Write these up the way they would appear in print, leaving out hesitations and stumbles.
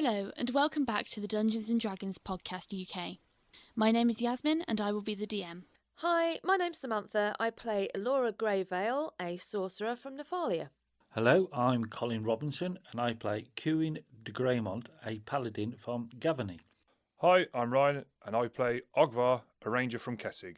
Hello and welcome back to the Dungeons & Dragons podcast UK. My name is Yazmin and I will be the DM. Hi, my name's Samantha. I play Elora Greyvale, a sorcerer from Nephalia. Hello, I'm Colin Robinson and I play Cuin de Greymont, a paladin from Gavany. Hi, I'm Ryan and I play Ogvar, a ranger from Kessig.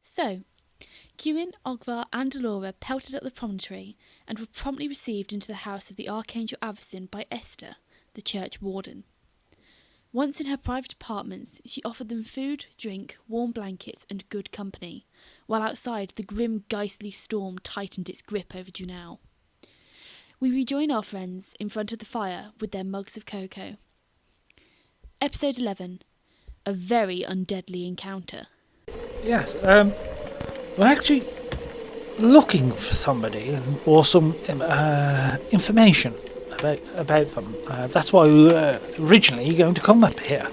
So, Cuin, Ogvar and Elora pelted up the promontory and were promptly received into the house of the Archangel Avacyn by Esther, the church warden. Once in her private apartments, she offered them food, drink, warm blankets and good company, while outside the grim ghostly storm tightened its grip over Junau. We rejoin our friends in front of the fire with their mugs of cocoa. Episode 11. A very undeadly encounter. Yes, we're actually looking for somebody or some information about them. That's why we were originally going to come up here.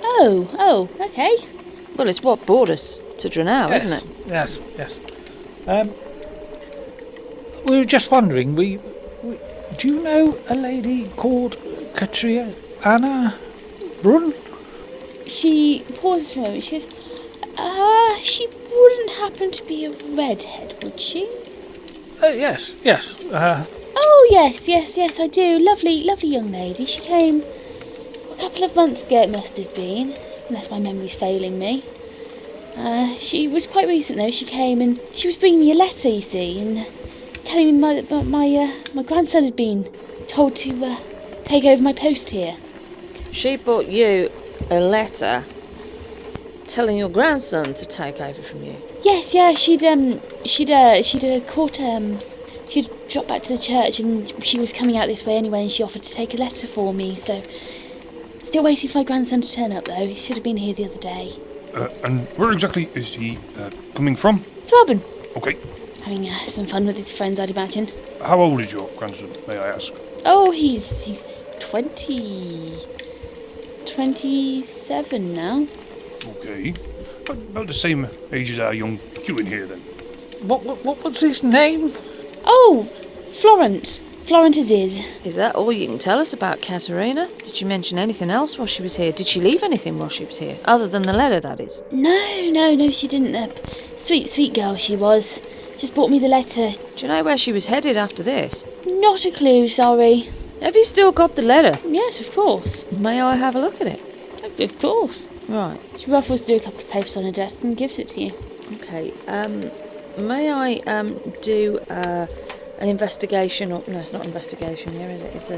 Oh, okay. Well, it's what brought us to Dranau, Yes, isn't it? Yes. We were just wondering, we do you know a lady called Anna Brunn? She pauses for a moment. She goes, she wouldn't happen to be a redhead, would she? Yes. Oh, yes, I do. Lovely young lady. She came a couple of months ago, it must have been, unless my memory's failing me. She was quite recent, though. She came and she was bringing me a letter, you see, and telling me my grandson had been told to take over my post here. She brought you a letter telling your grandson to take over from you. Yes, yeah, she'd dropped back to the church and she was coming out this way anyway and she offered to take a letter for me, so still waiting for my grandson to turn up though. He should have been here the other day. And where exactly is he coming from? Thraben. Okay. Having some fun with his friends, I'd imagine. How old is your grandson, may I ask? Oh, he's 27 now. Okay. About the same age as our young Cuin here, then. What's his name? Oh, Florent. Florent is his. Is that all you can tell us about Katerina? Did she mention anything else while she was here? Did she leave anything while she was here? Other than the letter, that is. No, she didn't. Sweet girl she was. Just brought me the letter. Do you know where she was headed after this? Not a clue, sorry. Have you still got the letter? Yes, of course. May I have a look at it? Of course. Right. She ruffles through a couple of papers on her desk and gives it to you. Okay. May I do an investigation? Or no, it's not investigation here, is it? It's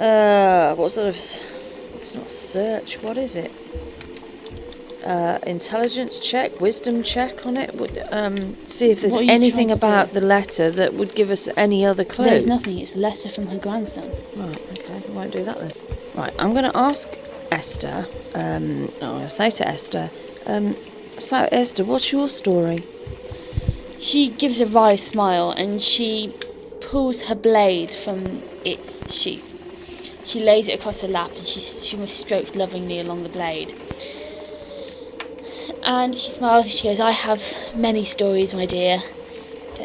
a what sort of? It's not search. What is it? Intelligence check, wisdom check on it. Would see if there's anything about the letter that would give us any other clues. There's nothing. It's a letter from her grandson. Right. Okay. I won't do that then. Right. I'm going to ask Esther. I'll say to Esther. So Esther, what's your story? She gives a wry smile and she pulls her blade from its sheath. She lays it across her lap and she strokes lovingly along the blade. And she smiles and she goes, I have many stories, my dear,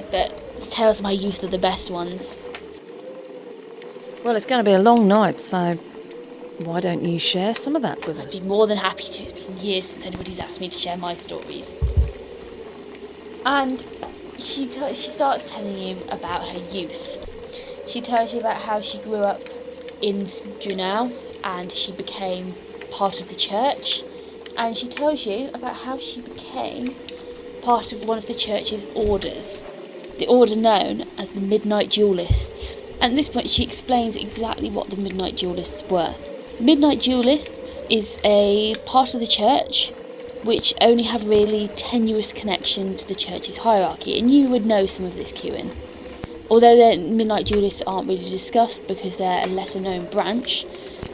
but the tales of my youth are the best ones. Well, it's going to be a long night, so why don't you share some of that with us? I'd be more than happy to. It's been years since anybody's asked me to share my stories. And she starts telling you about her youth. She tells you about how she grew up in Junau and she became part of the church. And she tells you about how she became part of one of the church's orders. The order known as the Midnight Duelists. And at this point she explains exactly what the Midnight Duelists were. Midnight Duelists is a part of the church which only have really tenuous connection to the church's hierarchy, and you would know some of this, Cuin. Although the Midnight Duelists aren't really discussed because they're a lesser known branch,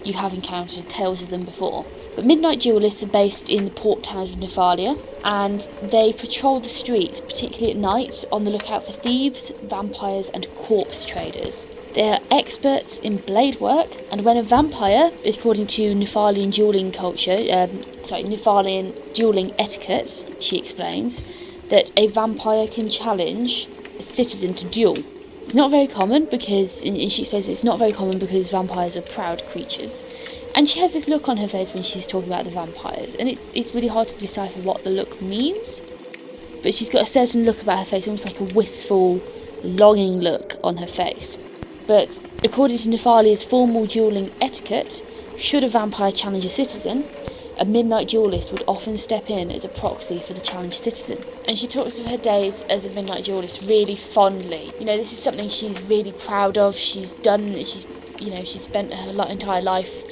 you have encountered tales of them before. But Midnight Duelists are based in the port towns of Nephalia, and they patrol the streets, particularly at night, on the lookout for thieves, vampires and corpse traders. They are experts in blade work, and when a vampire, according to Nephalian dueling Nephalian dueling etiquette, she explains, that a vampire can challenge a citizen to duel. It's not very common because, and she explains it's not very common because vampires are proud creatures. And she has this look on her face when she's talking about the vampires, and it's really hard to decipher what the look means. But she's got a certain look about her face, almost like a wistful, longing look on her face. But according to Nephalia's formal duelling etiquette, should a vampire challenge a citizen, a Midnight Duelist would often step in as a proxy for the challenged citizen. And she talks of her days as a Midnight Duelist really fondly. You know, this is something she's really proud of. She's spent her entire life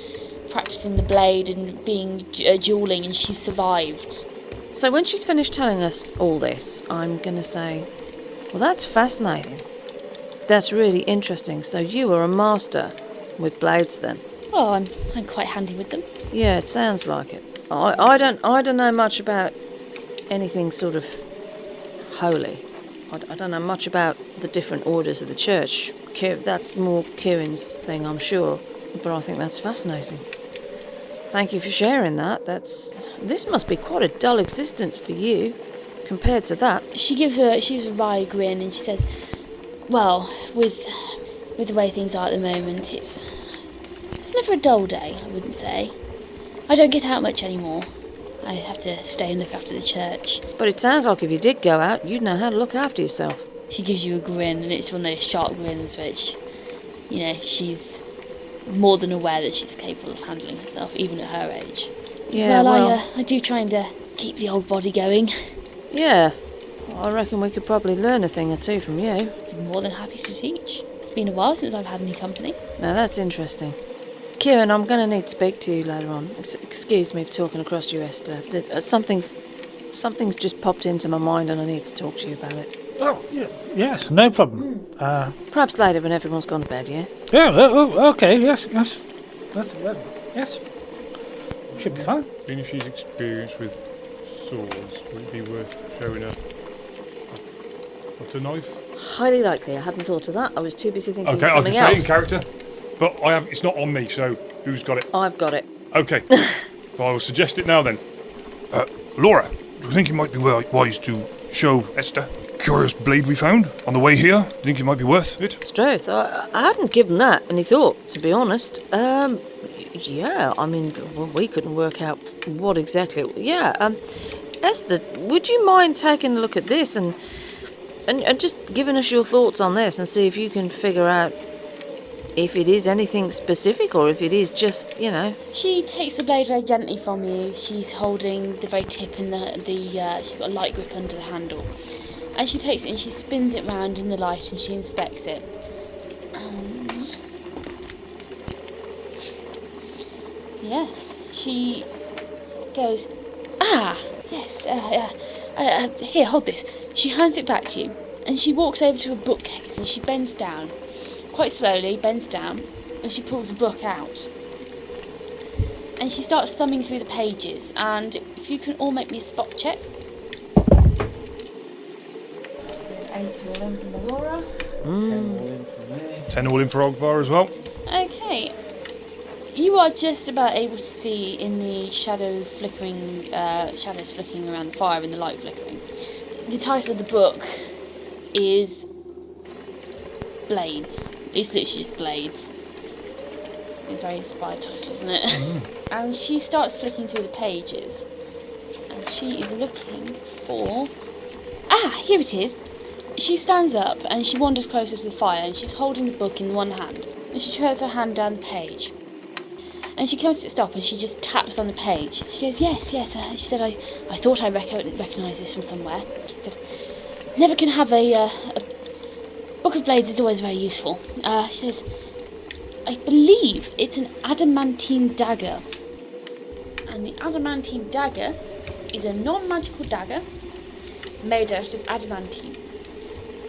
practicing the blade and being dueling, and she's survived. So when she's finished telling us all this, I'm going to say, well, that's fascinating. That's really interesting. So you are a master with blades then? Oh, I'm quite handy with them. Yeah, it sounds like it. I don't know much about anything sort of holy. I don't know much about the different orders of the church. That's more Cuin's thing, I'm sure. But I think that's fascinating. Thank you for sharing that. This must be quite a dull existence for you, compared to that. She gives a wry grin and she says, "Well, with the way things are at the moment, it's never a dull day, I wouldn't say. I don't get out much anymore. I have to stay and look after the church." But it sounds like if you did go out, you'd know how to look after yourself. She gives you a grin, and it's one of those sharp grins which, she's more than aware that she's capable of handling herself, even at her age. Yeah, well, I do try and keep the old body going. Yeah, I reckon we could probably learn a thing or two from you. I'd be more than happy to teach. It's been a while since I've had any company. Now that's interesting. Kieran, I'm going to need to speak to you later on. Excuse me for talking across you, Esther. Something's just popped into my mind and I need to talk to you about it. Oh, yeah, yes, no problem. Perhaps later when everyone's gone to bed, yeah? Yeah, okay, yes. Yes. Should be fine. Even if she's experienced with swords, would it be worth showing her a butter knife? Highly likely. I hadn't thought of that. I was too busy thinking Okay, of I can something say it in else. character, but it's not on me, so who's got it? I've got it. Okay, so I will suggest it now then. Laura, do you think it might be wise to show Esther curious blade we found on the way here? Do you think it might be worth it? Struth, I hadn't given that any thought, to be honest. Yeah, I mean, well, we couldn't work out what exactly... Yeah, Esther, would you mind taking a look at this and just giving us your thoughts on this and see if you can figure out if it is anything specific or if it is just, She takes the blade very gently from you. She's holding the very tip and she's got a light grip under the handle. And she takes it and she spins it round in the light and she inspects it. And yes, she goes, yes, here, hold this. She hands it back to you and she walks over to a bookcase and she bends down, quite slowly, bends down, and she pulls a book out. And she starts thumbing through the pages, and if you can all make me a spot check. 8 all in from Elora. 10 all in for me. 10 all in for Ogvar as well. Okay. You are just about able to see in the shadows flickering around the fire and the light flickering. The title of the book is Blades. It's literally just Blades. It's a very inspired title, isn't it? Mm. And she starts flicking through the pages. And she is looking for... here it is. She stands up and she wanders closer to the fire and she's holding the book in one hand. And she trails her hand down the page. And she comes to a stop and she just taps on the page. She goes, yes. She said, I thought I recognise this from somewhere. She said, never can have a book of of blades is always very useful. She says, I believe it's an adamantine dagger. And the adamantine dagger is a non-magical dagger made out of adamantine.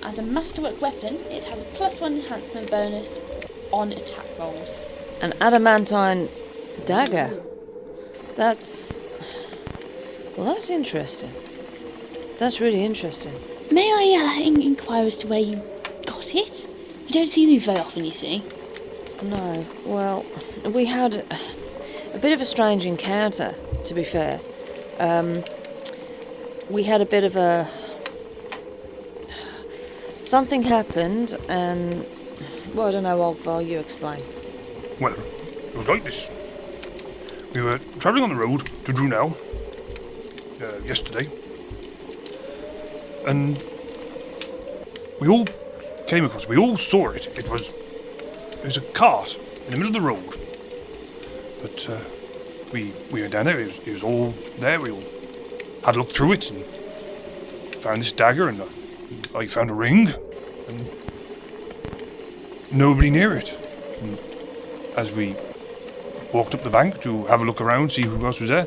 As a masterwork weapon, it has a +1 enhancement bonus on attack rolls. An adamantine dagger? That's interesting. That's really interesting. May I inquire as to where you got it? You don't see these very often, you see. No, well, we had a bit of a strange encounter, to be fair. We had a bit of a... Something happened, and... Well, I don't know, Ogvar, you explain. Well, it was like this. We were travelling on the road to Drunel yesterday, and we all saw it. It was a cart in the middle of the road. But we went down there, it was all there, we all had a look through it and found this dagger, and I found a ring, and nobody near it. And as we walked up the bank to have a look around, see who else was there,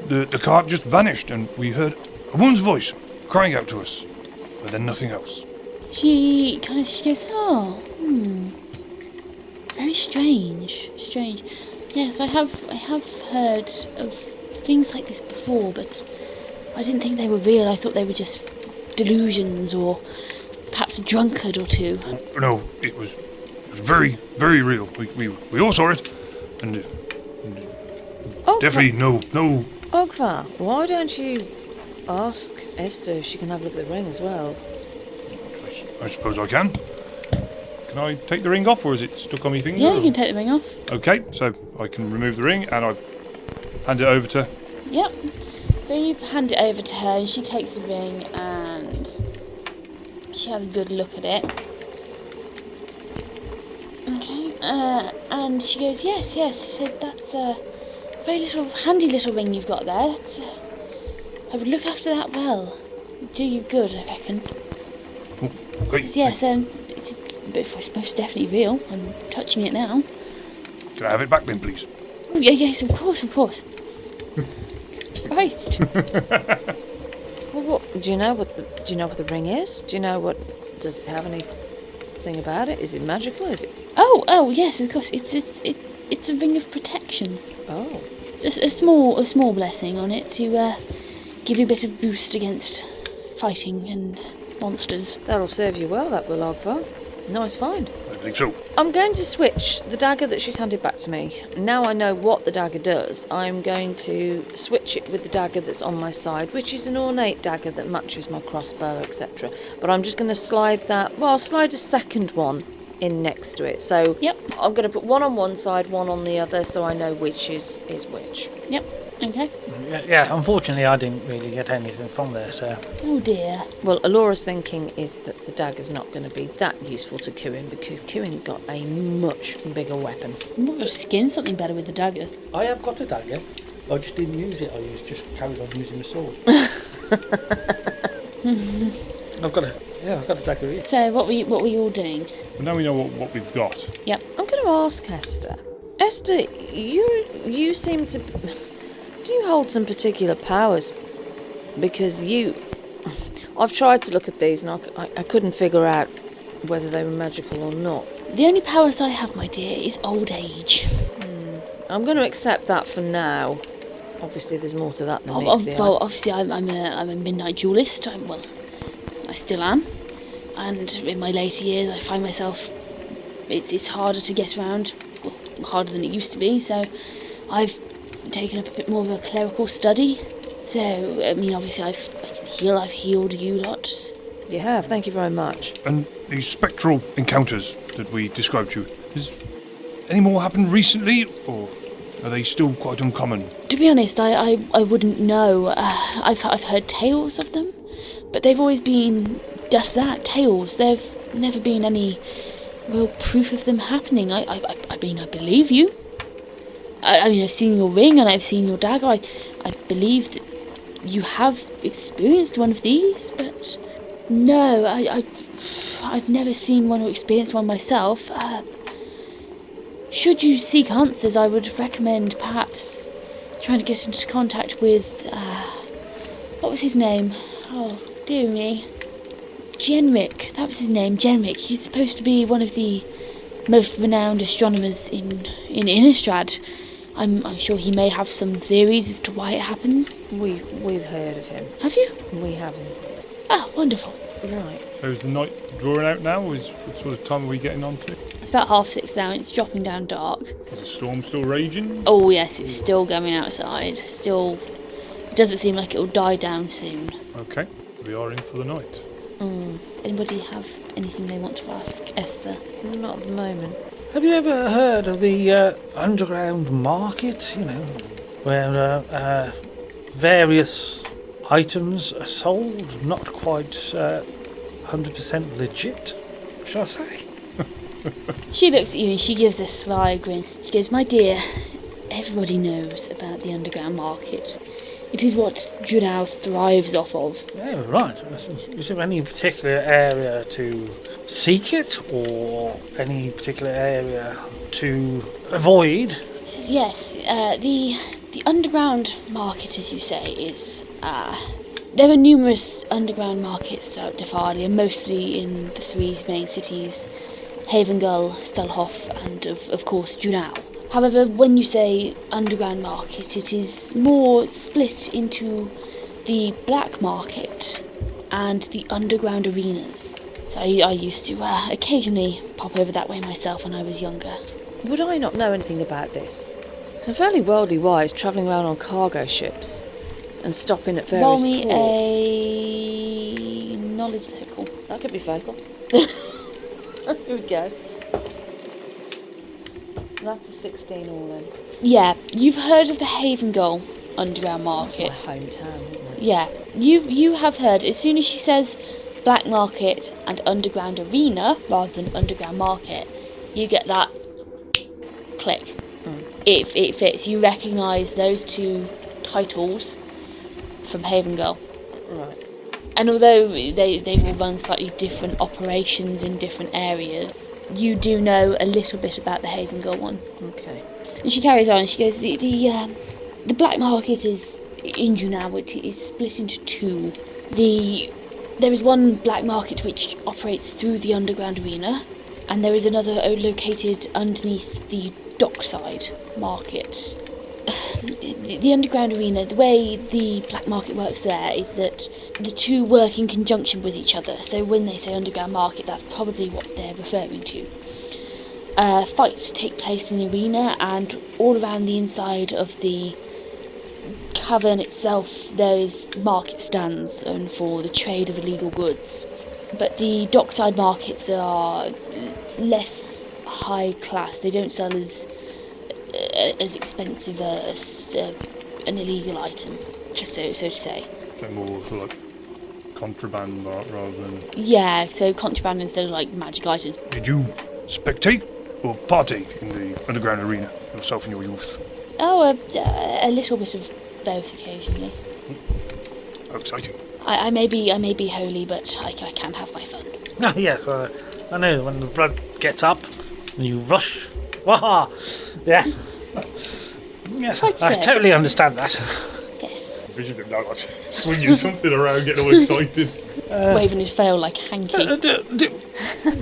the cart just vanished, and we heard a woman's voice crying out to us, but then nothing else. She goes, very strange. Yes, I have heard of things like this before, but I didn't think they were real. I thought they were just delusions, or perhaps a drunkard or two. No, it was very, very real. We all saw it, and definitely no. Ogvar, why don't you ask Esther if she can have a look at the ring as well? I suppose I can. Can I take the ring off, or is it stuck on my finger? Yeah, you can take the ring off. Okay, so I can remove the ring, and I hand it over to... Yep. So you hand it over to her, and she takes the ring, and she has a good look at it. Okay, and she goes, yes, she said, that's a very handy little ring you've got there. I would look after that well. Do you good, I reckon. Great. Yes, it's most definitely real. I'm touching it now. Can I have it back then, please? Oh, yes, of course. Christ. Well, do you know what the ring is? Do you know does it have anything about it? Is it magical? Is it? Oh, yes, of course. It's a ring of protection. Oh. Just a small blessing on it to give you a bit of boost against fighting and monsters. That'll serve you well, that will, Ogvar. Nice find. I think so. I'm going to switch the dagger that she's handed back to me. Now I know what the dagger does, I'm going to switch it with the dagger that's on my side, which is an ornate dagger that matches my crossbow, etc. But I'm just going to slide I'll slide a second one in next to it. So Yep. I'm going to put one on one side, one on the other, so I know which is which. Yep. Okay. Yeah, unfortunately I didn't really get anything from there, so... Oh dear. Well, Elora's thinking is that the dagger's not going to be that useful to Cuin, because Cuin's got a much bigger weapon. I'm not going to skin something better with the dagger. I have got a dagger, I just didn't use it, just carried on using the sword. I've got a dagger here. So what were you all doing? But now we know what we've got. Yep. I'm going to ask Esther. Esther, you seem to... Do you hold some particular powers? Because I've tried to look at these and I couldn't figure out whether they were magical or not. The only powers I have, my dear, is old age. I'm going to accept that for now. Obviously, there's more to that than meets the eye. Well, obviously, I'm a midnight duelist. I still am. And in my later years, I find myself... It's harder to get around. Well, harder than it used to be, so I've taken up a bit more of a clerical study. So, I mean, obviously, I can heal. I've healed you lot. You have, thank you very much. And these spectral encounters that we described to you, has any more happened recently, or are they still quite uncommon? To be honest, I wouldn't know. I've heard tales of them, but they've always been just that, tales. There've never been any real proof of them happening. I mean, I believe you. I mean, I've seen your ring and I've seen your dagger. I believe that you have experienced one of these, but no, I've never seen one or experienced one myself. Should you seek answers, I would recommend perhaps trying to get into contact with, what was his name? Oh, dear me. Genric, that was his name, Genric. He's supposed to be one of the most renowned astronomers in Innistrad. I'm sure he may have some theories as to why it happens. We've heard of him. Have you? We have indeed. Ah, wonderful. Right. So is the night drawing out now? What sort of time are we getting on to? It's about 6:30 now, it's dropping down dark. Is the storm still raging? Oh yes, it's still going outside. Still, it doesn't seem like it'll die down soon. Okay, we are in for the night. Anybody have anything they want to ask Esther? Not at the moment. Have you ever heard of the underground market, where various items are sold, not quite 100% legit, shall I say? She looks at you and she gives this sly grin. She goes, "My dear, everybody knows about the underground market. It is what Junau thrives off of." Oh, right. Is there any particular area to seek it, or any particular area to avoid? She says, "Yes, the underground market, as you say, is... there are numerous underground markets throughout Nephalia, mostly in the 3 main cities, Havengull, Stelhoff, and of course Junau. However, when you say underground market, it is more split into the black market and the underground arenas. So I used to occasionally pop over that way myself when I was younger." Would I not know anything about this? 'Cause I'm fairly worldly wise, travelling around on cargo ships and stopping at various Roll me ports. a knowledge local. That could be fatal. Here we go. That's a 16 all in. Yeah, you've heard of the Havengull underground market. That's my hometown, isn't it? Yeah, you have heard. As soon as she says black market and underground arena rather than underground market, you get that click. It fits. You recognise those 2 titles from Havengull. Right. And although they will run slightly different operations in different areas, you do know a little bit about the Havengull one. Okay. And she carries on. She goes, the black market is in Junau. It is split into 2. There is one black market which operates through the underground arena, and there is another located underneath the dockside market. The underground arena, the way the black market works there is that the 2 work in conjunction with each other. So when they say underground market, that's probably what they're referring to. Fights take place in the arena, and all around the inside of the cavern itself there is market stands for the trade of illegal goods. But the dockside markets are less high class. They don't sell as expensive as an illegal item, just so to say. So more for like contraband rather than... Yeah, so contraband instead of like magic items. Did you spectate or partake in the underground arena yourself in your youth? Oh, a little bit of both occasionally. How exciting. I may be holy, but I can have my fun. Ah, yes, I know, when the blood gets up and you rush. Waha! Yes. Yes, Quite I so. totally understand that. Yes. Vision him now, like swinging something around, getting all excited. Waving his veil like hanky.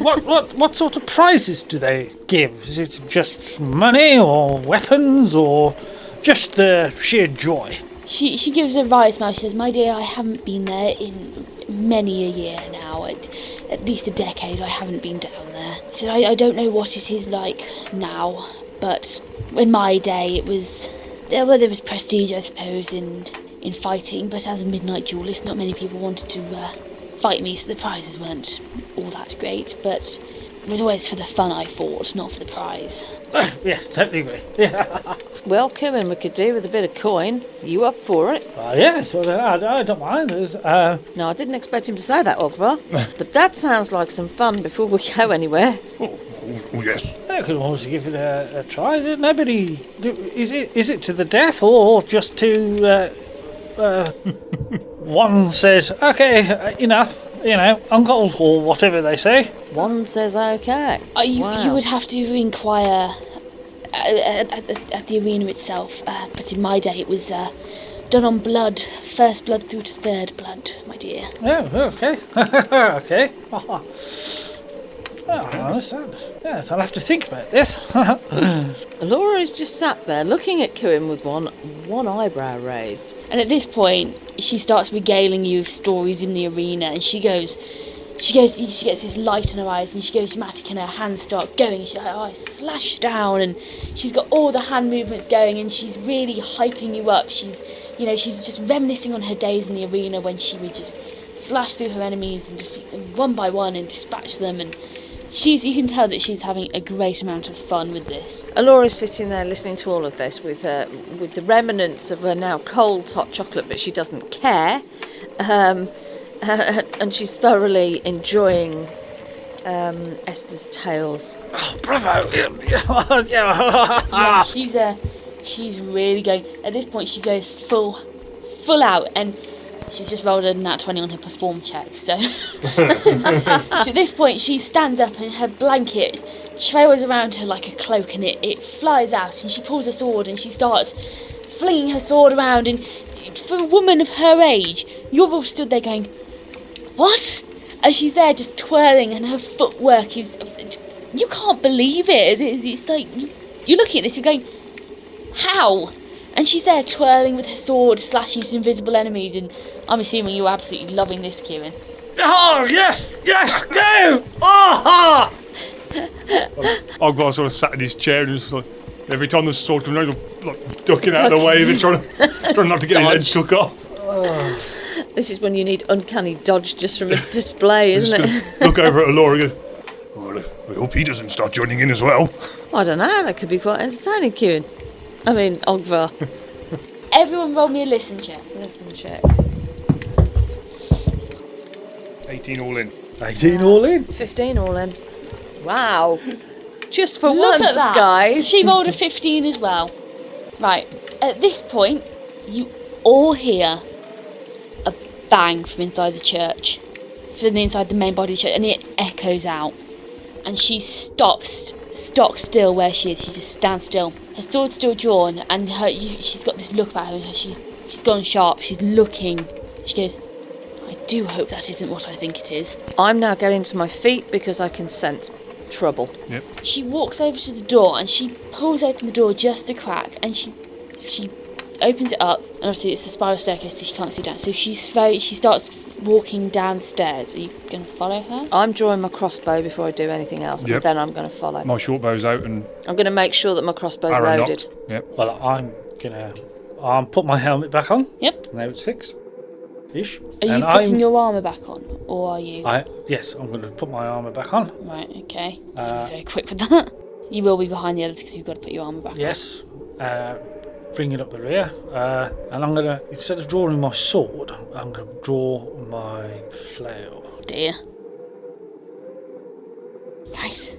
What sort of prizes do they give? Is it just money or weapons or just the sheer joy? She gives a wry smile. She says, "My dear, I haven't been there in many a year now. At least a decade I haven't been down there." She said, I don't know what it is like now, but in my day it was... there was prestige, I suppose, in fighting, but as a midnight duelist not many people wanted to fight me, so the prizes weren't all that great, but it was always for the fun I fought, not for the prize. Yes, totally agree. Yeah. Well, Cumin, we could do with a bit of coin. You up for it? Yes, well, I don't mind. No, I didn't expect him to say that, Ogvar. But that sounds like some fun before we go anywhere. Oh yes. I could always give it a try. Nobody... Is it to the death or just to... one says, okay, enough, uncle or whatever they say. One says okay. You Wow. would have to inquire at the arena itself, but in my day it was done on blood. First blood through to third blood, my dear. Oh, okay. Okay. Well, I understand. Yes, I'll have to think about this. Elora is just sat there looking at Cuin with one eyebrow raised. And at this point, she starts regaling you of stories in the arena, and she gets this light in her eyes, and she goes dramatic, and her hands start going. She's like, I slash down, and she's got all the hand movements going, and she's really hyping you up. She's just reminiscing on her days in the arena when she would just slash through her enemies and defeat them one by one and dispatch them, and you can tell that she's having a great amount of fun with this. Elora's sitting there listening to all of this with the remnants of her now cold hot chocolate, but she doesn't care. And she's thoroughly enjoying Esther's tales. Oh, bravo! Yeah, she's really going. At this point, she goes full out, and she's just rolled a nat 20 on her perform check. So, so at this point, she stands up, and her blanket trails around her like a cloak, and it flies out, and she pulls her sword, and she starts flinging her sword around. And for a woman of her age, you're all stood there going, "What?" As she's there just twirling, and her footwork is... You can't believe it. It's like, you're looking at this, you're going, how? And she's there twirling with her sword, slashing at invisible enemies, and I'm assuming you're absolutely loving this, Cuin. Oh, yes, go! Ah! Ogvar sort of sat in his chair and just like, every time the sword comes around, he's like ducking out of the way and trying not to get his head stuck off. This is when you need uncanny dodge just from a display, isn't it? Look over at Elora and goes, well, I hope he doesn't start joining in as well. I don't know, that could be quite entertaining, Cuin. I mean, Ogvar. Everyone roll me a listen check. Listen check. 18 all in. 18 all in. 15 all in. Wow. Just for Look once, at that. guys. She rolled a 15 as well. Right, at this point, you all hear a bang from inside the church, from inside the main body of the church, and it echoes out. And she stops stock still where she is. She just stands still. Her sword's still drawn, and she's got this look about her. She's gone sharp. She's looking. She goes, I do hope that isn't what I think it is. I'm now getting to my feet because I can sense trouble. Yep. She walks over to the door, and she pulls open the door just a crack, and she opens it up, and obviously it's the spiral staircase, so she can't see down. So she starts walking down the stairs. Are you going to follow her? I'm drawing my crossbow before I do anything else, Yep. and then I'm going to follow. My short bow's out and I'm going to make sure that my crossbow's arrow loaded. knocked. Yep. Well, I'm gonna put my helmet back on. Yep. Now it's fixed. Ish. Are you putting your armour back on, or are you... Yes, I'm going to put my armour back on. Right, okay. Be very quick with that. You will be behind the others because you've got to put your armour back Yes. Bring it up the rear. And I'm going to, instead of drawing my sword, I'm going to draw my flail. on. Dear. Right.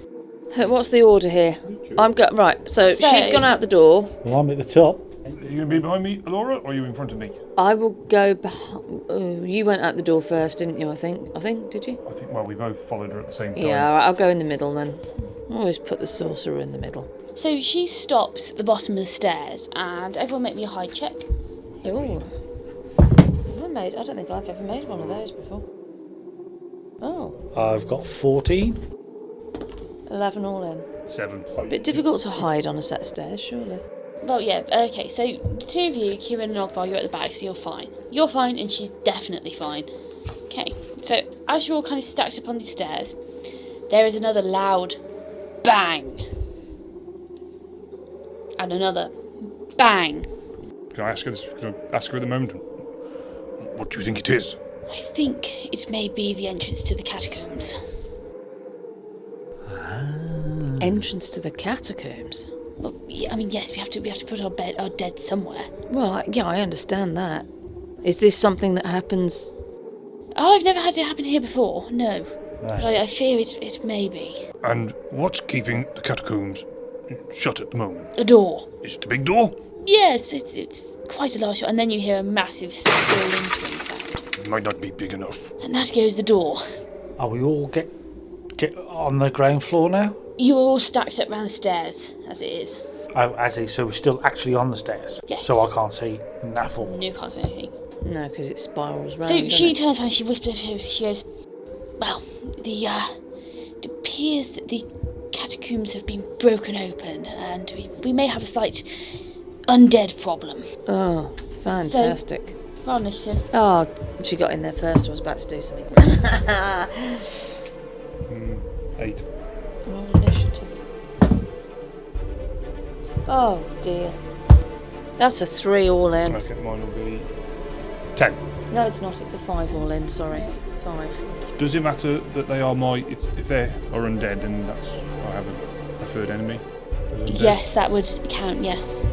What's the order here? Right, so she's gone out the door. Well, I'm at the top. Are you going to be behind me, Elora, or are you in front of me? I will go behind... you went out the door first, didn't you, I think? Did you? I think, well, we both followed her at the same time. Yeah, all right, I'll go in the middle then. Always put the sorcerer in the middle. So she stops at the bottom of the stairs, and everyone make me a hide check. Ooh. I don't think I've ever made one of those before. Oh. I've got 14. 11 all in. 7. A bit difficult to hide on a set of stairs, surely. Well, yeah, okay, so the two of you, Cumin and Ogvar, you're at the back, so you're fine. You're fine, and she's definitely fine. Okay, so as you're all kind of stacked up on these stairs, there is another loud bang. And another bang. Can I ask her this? Can I ask her at the moment? What do you think it is? I think it may be the entrance to the catacombs. Entrance to the catacombs? Well, yeah, I mean, yes, we have to put our dead somewhere. Well, I understand that. Is this something that happens... Oh, I've never had it happen here before, no. Right. But I fear it may be. And what's keeping the catacombs shut at the moment? A door. Is it the big door? Yes, it's quite a large door, and then you hear a massive splinting sound. might not be big enough. And that goes the door. Are we all get on the ground floor now? You're all stacked up round the stairs, as it is. Oh, so we're still actually on the stairs? Yes. So I can't see Naffle. No, you can't say anything. No, because it spirals round. So she turns around, she whispers to her, she goes, well, it appears that the catacombs have been broken open, and we may have a slight undead problem. Oh, fantastic. Roll initiative. Oh, she got in there first. I was about to do something. 8. Roll initiative. Oh dear. That's a 3 all in. Okay, mine will be 10. No, it's not. It's a 5 all in. Sorry, 5. Does it matter that they are if they are undead, then I have a preferred enemy? Yes, that would count, yes.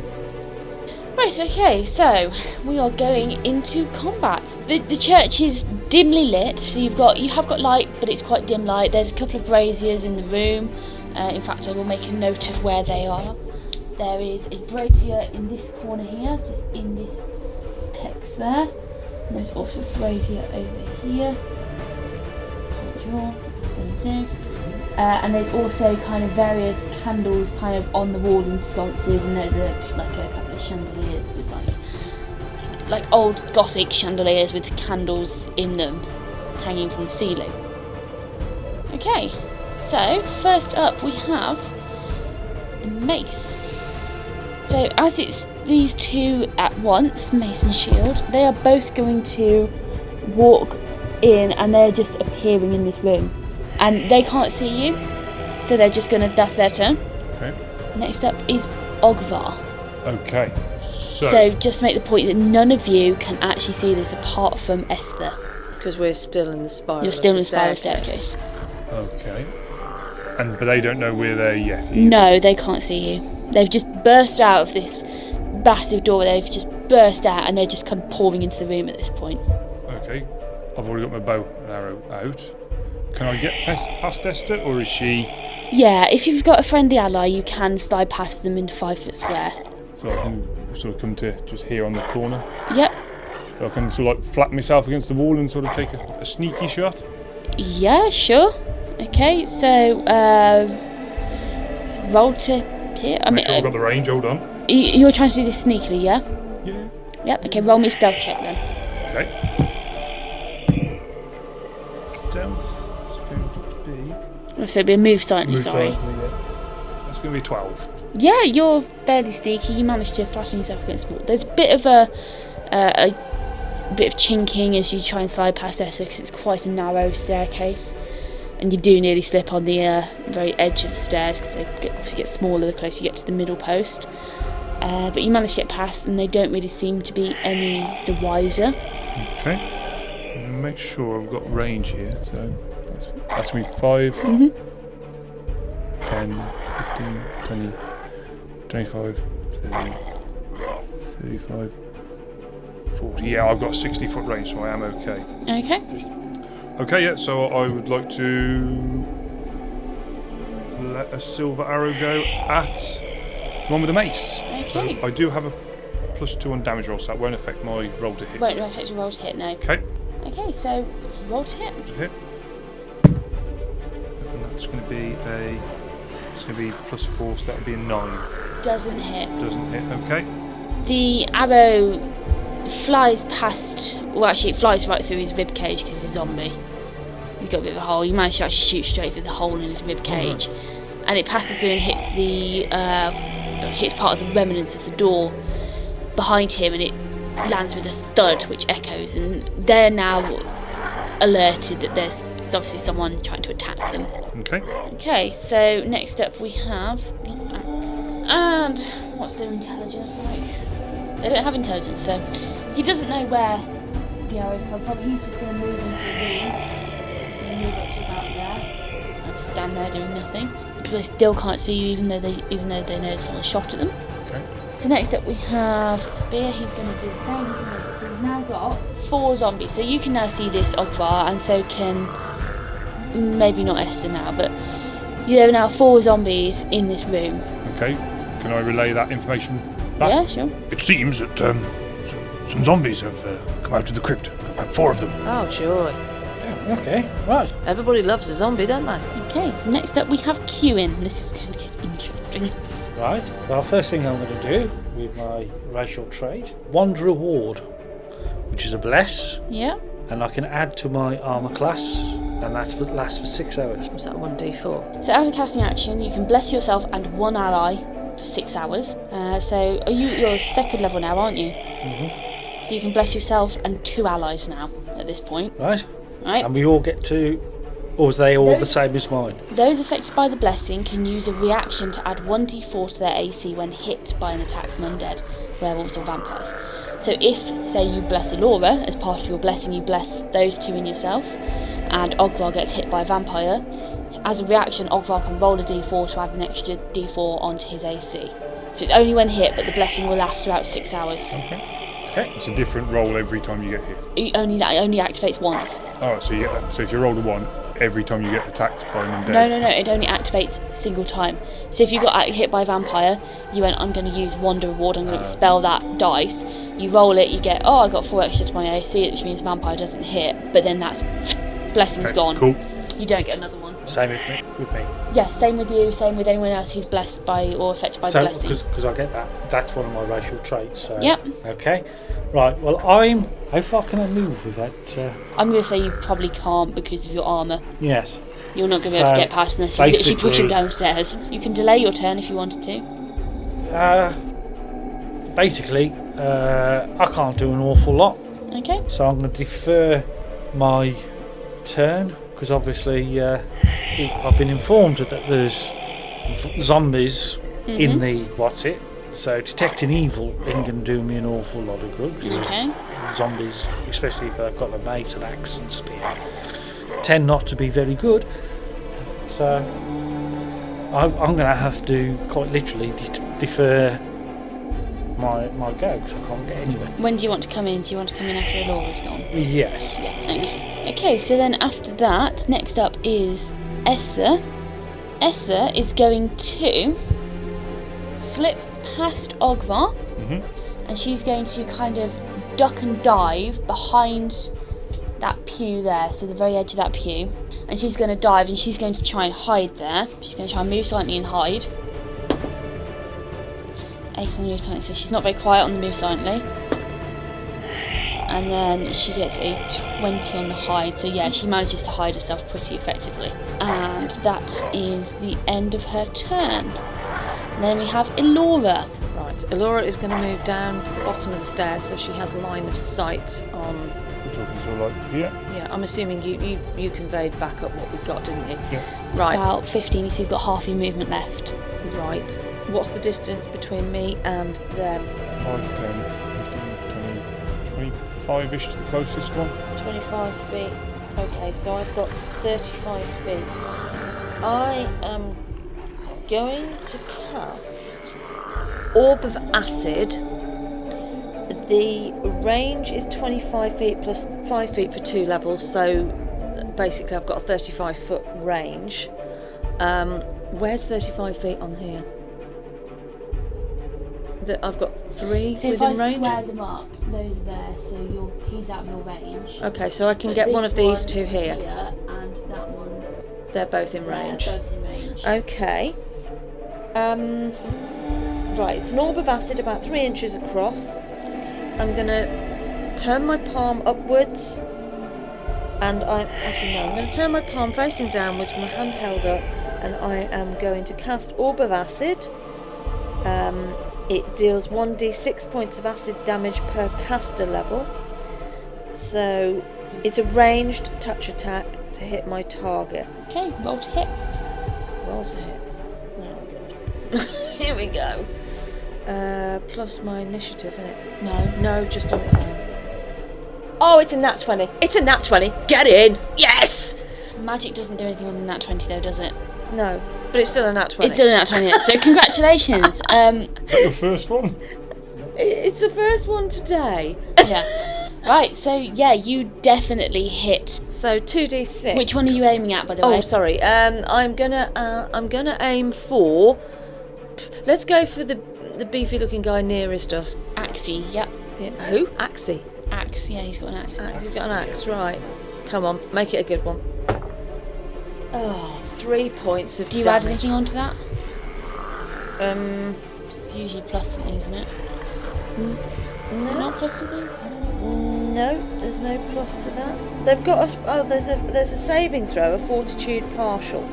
Right, okay, so we are going into combat. The church is dimly lit, so you have got light, but it's quite dim light. There's a couple of braziers in the room. In fact, I will make a note of where they are. There is a brazier in this corner here, just in this hex there. And there's also a brazier over here. And there's also kind of various candles kind of on the wall in sconces, and there's a couple of chandeliers with like old Gothic chandeliers with candles in them hanging from the ceiling. Okay, so first up we have the Mace. So as it's these two at once, Mace and Shield, they are both going to walk in, and they're just appearing in this room. And they can't see you, so they're just that's their turn. Okay. Next up is Ogvar. Okay. So just to make the point that none of you can actually see this apart from Esther. Because we're still in the spiral. You're still in the spiral staircase. Okay. But they don't know we're there yet either. No, they can't see you. They've just burst out of this massive door. They've just burst out, and they're just kind of pouring into the room at this point. Okay. I've already got my bow and arrow out. Can I get past Esther, or is she... Yeah, if you've got a friendly ally, you can slide past them in 5 foot square. So I can sort of come to just here on the corner? Yep. So I can sort of flatten myself against the wall and sort of take a sneaky shot? Yeah, sure. Okay, so roll to hit. Make sure I've got the range, hold on. You're trying to do this sneakily, yeah? Yeah. Yep, okay, roll me a stealth check then. Okay. Stealth. So it'd be a move silently, Move sorry. silently, yeah. That's going to be 12. Yeah, you're fairly sneaky. You managed to flatten yourself against the wall. There's a bit of a bit of chinking as you try and slide past Esther, because it's quite a narrow staircase, and you do nearly slip on the very edge of the stairs, because they obviously get smaller the closer you get to the middle post. But you manage to get past, and they don't really seem to be any the wiser. Okay. Make sure I've got range here. So that's me 5, 10, 15, 20, 25, 30, 35, 40. Yeah, I've got 60 foot range, so I am okay. Okay. Okay, yeah, so I would like to let a silver arrow go at the one with the mace. Okay. So I do have a +2 on damage roll, so that won't affect my roll to hit. Won't affect your roll to hit, no. Okay. Okay, so roll to hit. To hit. And that's going to be +4, so that would be a 9. Doesn't hit. Doesn't hit, okay. The arrow flies past, well actually it flies right through his rib cage because he's a zombie. He's got a bit of a hole. You manage to actually shoot straight through the hole in his rib cage, and it passes through and hits hits part of the remnants of the door behind him, and it lands with a thud which echoes, and they're now alerted that there's obviously someone trying to attack them. Okay. Okay, so next up we have the axe. And what's their intelligence like? They don't have intelligence, so he doesn't know where the arrows come from. He's just going to move into the room. He's going to move up to about there and stand there doing nothing, because they still can't see you, even though they know someone shot at them. Okay. So next up we have Spear. He's going to do the same. So we've now got 4 zombies. So you can now see this Ogvar, and so can maybe not Esther now, but there are now 4 zombies in this room. Okay. Can I relay that information back? Yeah, sure. It seems that some zombies have come out of the crypt. About 4 of them. Oh, joy. Yeah, okay, right. Everybody loves a zombie, don't they? Okay, so next up we have Cuin. This is going to get interesting. Right. Well, first thing I'm going to do with my racial trait, Wand Reward, which is a bless, Yeah. and I can add to my armor class, and that lasts for 6 hours. Was that 1d4? So as a casting action, you can bless yourself and one ally for 6 hours. So you're 2nd level now, aren't you? Mm-hmm. So you can bless yourself and 2 allies now at this point. Right. Right. And we all get to, or is they all the same as mine? Those affected by the blessing can use a reaction to add 1d4 to their AC when hit by an attack from undead, werewolves or vampires. So if, say, you bless Elora, as part of your blessing you bless those 2 in yourself, and Ogvar gets hit by a vampire, as a reaction Ogvar can roll a d4 to add an extra d4 onto his AC. So it's only when hit, but the blessing will last throughout 6 hours. Okay. It's a different roll every time you get hit. It only activates once. Oh, so you get that. So if you roll a 1, every time you get attacked by an undead. No, it only activates a single time. So if you got hit by a vampire, you went, I'm going to use Wander Reward, I'm going to expel that dice. You roll it, you get, I got 4 extra to my AC, which means vampire doesn't hit, but then that's, blessing's gone. Cool. You don't get another one. Same with me. Yeah, same with you, same with anyone else who's blessed by or affected by the blessing. Because I get that. That's one of my racial traits. So. Yep. Okay. Right. Well, how far can I move with that? I'm going to say you probably can't because of your armour. Yes. You're not going to be able to get past unless you literally push him downstairs. You can delay your turn if you wanted to. Basically, I can't do an awful lot. Okay. So I'm going to defer my turn because obviously I've been informed that there's zombies in the so detecting evil isn't going to do me an awful lot of good. Okay. Zombies, especially if I've got a mace, an axe and spear, tend not to be very good. So I'm going to have to quite literally defer my go because I can't get anywhere. When do you want to come in? Do you want to come in after Elora's gone? Yes. Yeah, okay, so then after that, next up is Esther. Esther is going to slip past Ogvar, and she's going to kind of duck and dive behind that pew there, so the very edge of that pew. And she's going to dive and she's going to try and hide there. She's going to try and move silently and hide. 8 on the move silently, so she's not very quiet on the move silently. And then she gets a 20 on the hide, so yeah, she manages to hide herself pretty effectively. And that is the end of her turn. And then we have Elora. Right, Elora is going to move down to the bottom of the stairs so she has a line of sight on... We're talking sort of like here. Yeah, I'm assuming you conveyed back up what we got, didn't you? Yeah. Right. It's about 15, so you've got half your movement left. Right. What's the distance between me and them? 5, 10, 15, 20, 25-ish to the closest one. 25 feet. Okay, so I've got 35 feet. I am going to cast Orb of Acid. The range is 25 feet plus 5 feet for 2 levels, so basically I've got a 35-foot range. Where's 35 feet on here? I've got 3 So if within I range? square them up, those are there, so he's out of your range. Okay, so I can But get one this of these one 2 here. And that one They're both in there, range. both in range. Okay. Right, it's an orb of acid about 3 inches across. I'm going to turn my palm upwards, and I'm going to turn my palm facing downwards with my hand held up, and I am going to cast Orb of Acid. It deals 1d6 points of acid damage per caster level. So it's a ranged touch attack to hit my target. Okay, roll to hit. Roll to hit. Oh god. Here we go. Plus my initiative, innit? No. No, just on its own. Oh, it's a nat 20. It's a nat 20. Get in! Yes! Magic doesn't do anything on the nat 20 though, does it? No, but it's still a nat 20. It's still a nat 20, so congratulations. Is that your first one? It's the first one today. Yeah. Right, so yeah, you definitely hit. So 2d6. Which one are you aiming at, by the way? Oh, sorry. I'm gonna aim for. Let's go for the beefy-looking guy nearest us. Axie, yep. Yeah. Who? Axie. Axe, yeah, he's got an axe. He's got an axe, right. Come on, make it a good one. Oh, 3 points of Do you damage. add anything onto that? It's usually plus something, isn't it? Is it not plus something? No, there's no plus to that. They've got a... Oh, there's a saving throw, a fortitude partial.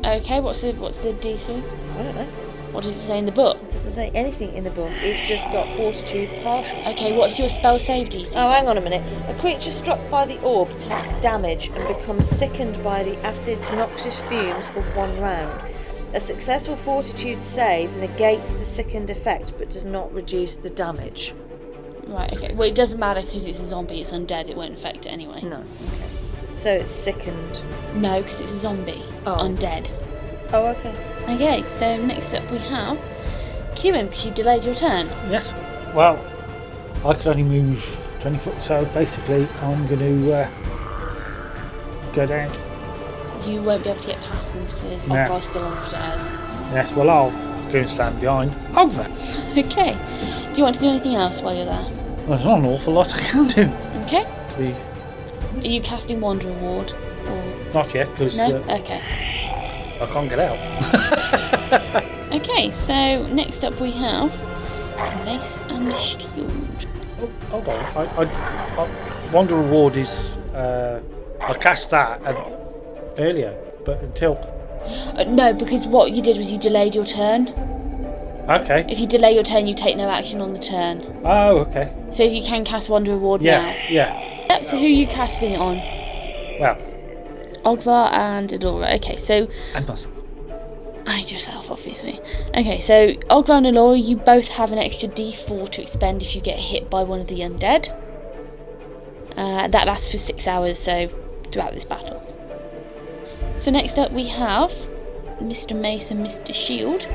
Okay, what's the DC? I don't know. What does it say in the book? It doesn't say anything in the book. It's just got fortitude partial. Okay, what's your spell save DC? Oh, hang on a minute. A creature struck by the orb takes damage and becomes sickened by the acid's noxious fumes for 1 round. A successful fortitude save negates the sickened effect but does not reduce the damage. Right, okay. Well, it doesn't matter because it's a zombie, it's undead, it won't affect it anyway. No. Okay. So it's sickened. No, because it's a zombie. It's undead. Oh, okay. Okay, so next up we have Cumin, because you delayed your turn. Yes. Well, I could only move 20 foot, so basically I'm going to go down. You won't be able to get past them, so No. Ogvar's still on the stairs. Yes, well, I'll go and stand behind Ogvar. Okay. Do you want to do anything else while you're there? Well, there's not an awful lot I can do. Okay. To be... Are you casting Wanderer Ward? Or... Not yet, because No? Okay. I can't get out. Okay, so next up we have Mace and Shield. Oh, hold on. I Wander Reward is... I cast that earlier, but until... No, because what you did was you delayed your turn. Okay. If you delay your turn, you take no action on the turn. Oh, okay. So if you can cast Wander Reward now. Yeah. Yep, so who are you casting it on? Well, Ogvar and Elora. Okay, so... and myself. And yourself, obviously. Okay, so Ogvar and Elora, you both have an extra d4 to expend if you get hit by one of the undead. That lasts for 6 hours, so throughout this battle. So next up we have Mr. Mace and Mr. Shield.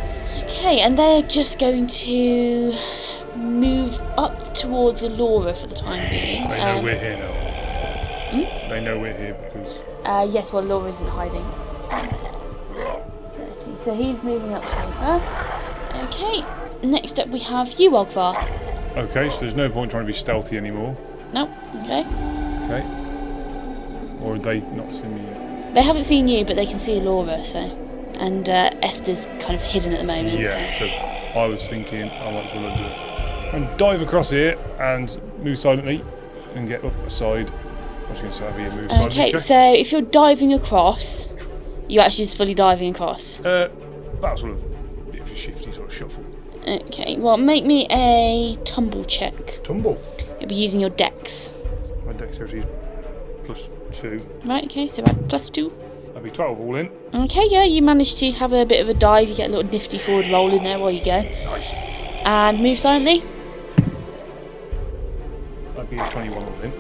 Okay, and they're just going to move up towards Elora for the time being. They know we're here now. They know we're here because... Yes, well, Elora isn't hiding. Okay, so he's moving up towards there. Okay, next up we have you, Ogvar. Okay, so there's no point trying to be stealthy anymore. Nope, okay. Okay. Or have they not seen me yet? They haven't seen you, but they can see Elora, so... And Esther's kind of hidden at the moment, Yeah, so... so I was thinking I might as well do it. And dive across here and move silently and get up aside. I was going to say that'd be a move silently Okay, check. so if you're diving across, you actually just fully diving across. That's sort of a bit of a shifty sort of shuffle. Okay, well, make me a tumble check. Tumble. You'll be using your dex. My dexterity is +2. Right, okay, so right, +2. That'd be 12 all in. Okay, yeah, you manage to have a bit of a dive. You get a little nifty forward roll in there while you go. Nice. And move silently. That'd be a 21 all in.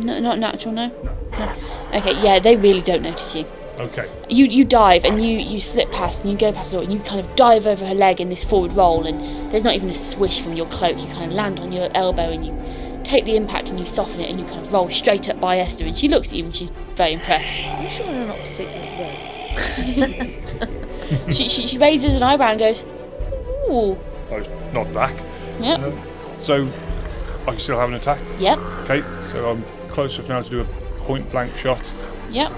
No, not natural, no? No. Okay, yeah, they really don't notice you. Okay. You dive and you slip past and you go past her and you kind of dive over her leg in this forward roll, and there's not even a swish from your cloak. You kind of land on your elbow and you take the impact and you soften it and you kind of roll straight up by Esther, and she looks at you and she's very impressed. Are you sure you're not secret red? she raises an eyebrow and goes, ooh. I just nod back. Yep. So I can still have an attack. Yep. Okay, so I'm close enough now to do a point blank shot. Yep.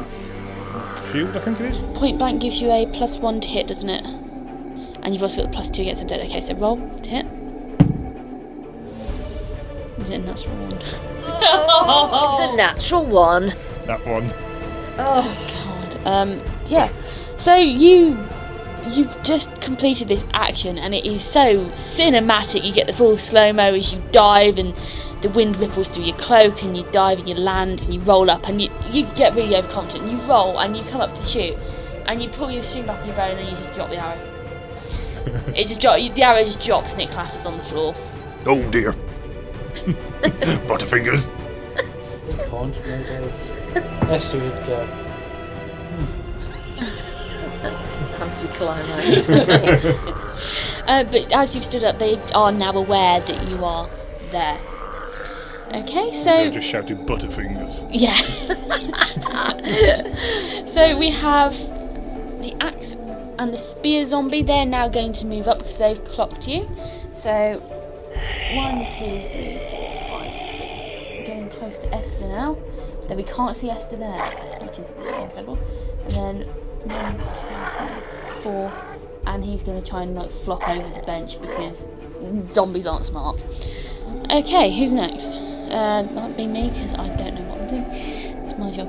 Shield, I think it is. Point blank gives you a +1 to hit, doesn't it? And you've also got the +2 against undead. Okay, so roll to hit. Is it a natural one? It's a natural one. That one. Oh, God. Yeah. So you've just completed this action, and it is so cinematic. You get the full slow-mo as you dive, and the wind ripples through your cloak, and you dive and you land and you roll up, and you get really overconfident, and you roll and you come up to shoot, and you pull your string back on your bow, and then you just drop the arrow. The arrow just drops and it clatters on the floor. Oh dear. Butterfingers. Good point, no doubt. Esther would go. anticlimax. But as you've stood up, they are now aware that you are there. Okay, so... I just shouted Butterfingers. Yeah. So we have the axe and the spear zombie. They're now going to move up because they've clocked you. So 1, 2, 3, 4, 5, 6. Getting close to Esther now. Then we can't see Esther there, which is incredible. And then 1, 2, 3, 4. And he's going to try and like flop over the bench because zombies aren't smart. Okay, who's next? That'd be me because I don't know what I'm doing. It's my job.